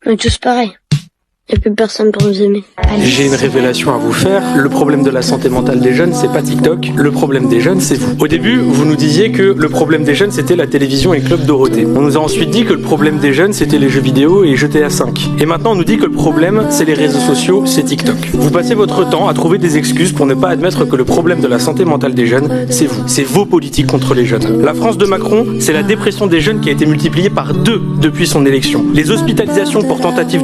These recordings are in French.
On est tous pareils. Il n'y a plus personne pour nous aimer. J'ai une révélation à vous faire. Le problème de la santé mentale des jeunes, c'est pas TikTok. Le problème des jeunes, c'est vous. Au début, vous nous disiez que le problème des jeunes, c'était la télévision et Club Dorothée. On nous a ensuite dit que le problème des jeunes, c'était les jeux vidéo et GTA 5. Et maintenant, on nous dit que le problème, c'est les réseaux sociaux, c'est TikTok. Vous passez votre temps à trouver des excuses pour ne pas admettre que le problème de la santé mentale des jeunes, c'est vous. C'est vos politiques contre les jeunes. La France de Macron, c'est la dépression des jeunes qui a été multipliée par 2 depuis son élection. Les hospitalisations pour tentative,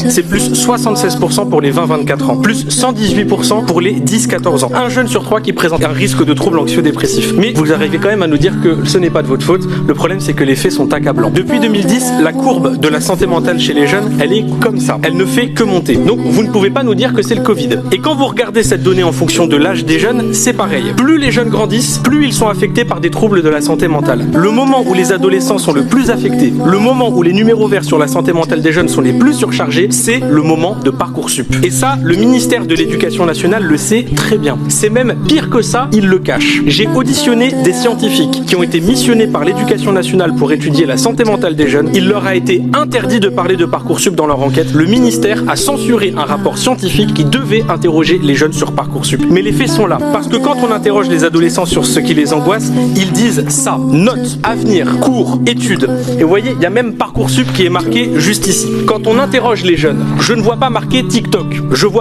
c'est plus 76% pour les 20-24 ans, plus 118% pour les 10-14 ans. Un jeune sur 3 qui présente un risque de troubles anxio-dépressifs. Mais vous arrivez quand même à nous dire que ce n'est pas de votre faute. Le problème, c'est que les faits sont accablants. Depuis 2010, la courbe de la santé mentale chez les jeunes, elle est comme ça. Elle ne fait que monter. Donc, vous ne pouvez pas nous dire que c'est le Covid. Et quand vous regardez cette donnée en fonction de l'âge des jeunes, c'est pareil. Plus les jeunes grandissent, plus ils sont affectés par des troubles de la santé mentale. Le moment où les adolescents sont le plus affectés, le moment où les numéros verts sur la santé mentale des jeunes sont les plus surchargés, c'est le moment de Parcoursup. Et ça, le ministère de l'Éducation nationale le sait très bien. C'est même pire que ça, il le cache. J'ai auditionné des scientifiques qui ont été missionnés par l'Éducation nationale pour étudier la santé mentale des jeunes. Il leur a été interdit de parler de Parcoursup dans leur enquête. Le ministère a censuré un rapport scientifique qui devait interroger les jeunes sur Parcoursup. Mais les faits sont là. Parce que quand on interroge les adolescents sur ce qui les angoisse, ils disent ça. Notes, avenir, cours, études. Et vous voyez, il y a même Parcoursup qui est marqué juste ici. Quand on interroge les jeunes, je ne vois pas marqué TikTok. Je vois